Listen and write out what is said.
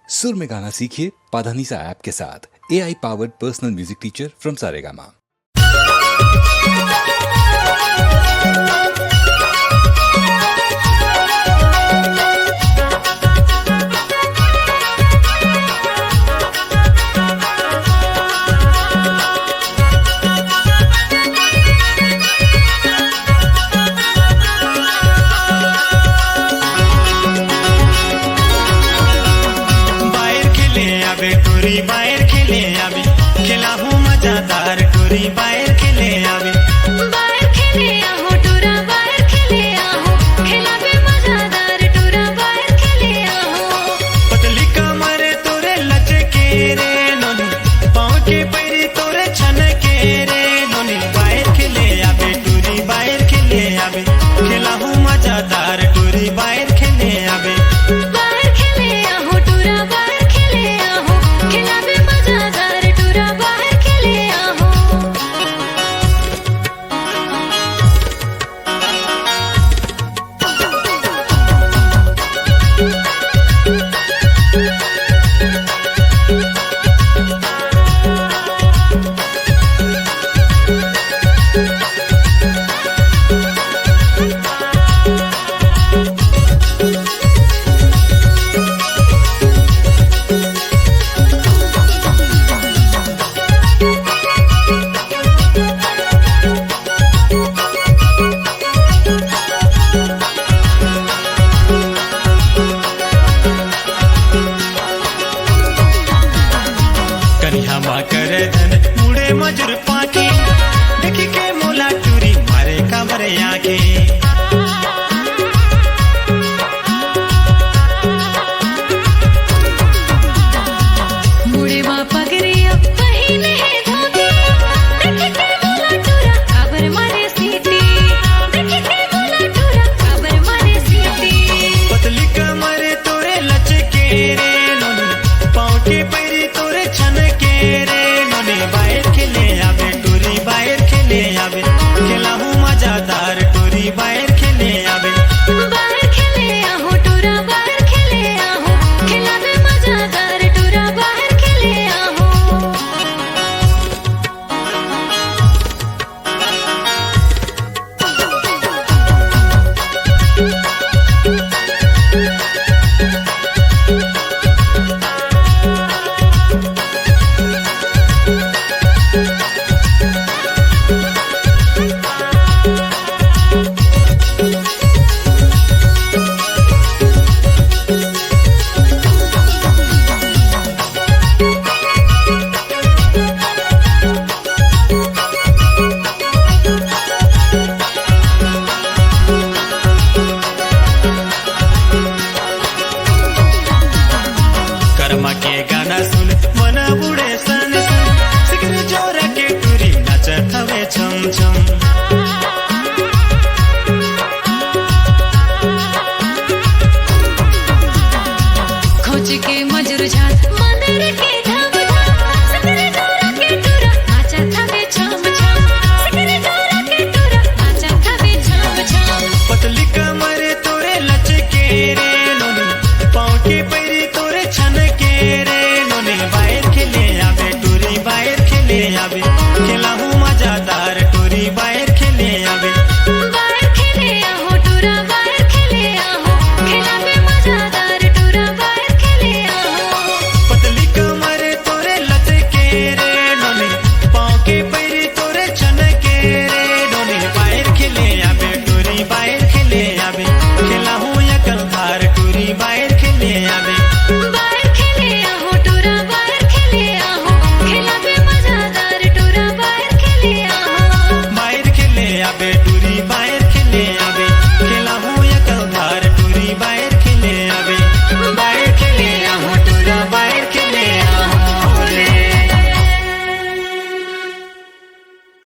सुर में गाना सीखिए पाधानीसा ऐप के साथ। AI powered personal music teacher from Saregama. बाहेर खेले आवे खेला हूँ मजादार टोरी बाहेर खेले आवे बाहेर खेले आहो टोरा बाहेर खेले आहो खेला बे मजादार टोरा बाहेर खेले आहो पतली कमरे तोरे लचके रे नोनी पाँव के पैरी तोरे छन के रे नोनी बाहेर खेले आवे टोरी बाहेर खेले आवे खेला हूँ मजादार टोरी बाहेर खेले आवे बाहेर खेले आहो टोरा बाहेर खेले आहो खेला बे मजादार टोरा बाहेर खेले आहो करे धन मुड़े मजूर पाके देखी के मोला टूरी मारे कमरे आके मुड़े मा पगरिया पहिने है धोती देखी के मोला टोरा काबर मारे सीटी देखी के मोला टोरा काबर मारे सीटी पतली कमरे तोरे लचके रे नोनी पाँव के पैरी तोरे छन के रे नोनी बाहेर खेले आवे टोरी बाहेर खेले आवे खेला हूँ मजादार टोरी बाहेर खेले आवे बाहेर खेले आहो टोरा बाहेर खेले आहो खेला बे मजादार टोरा बाहेर खेले आहो कर्मा के गाना सुन मन बुढ़े सन सुन सिकर जोर के टूरी नाचत हवे छम छम खोज के मजूर झात मंदिर के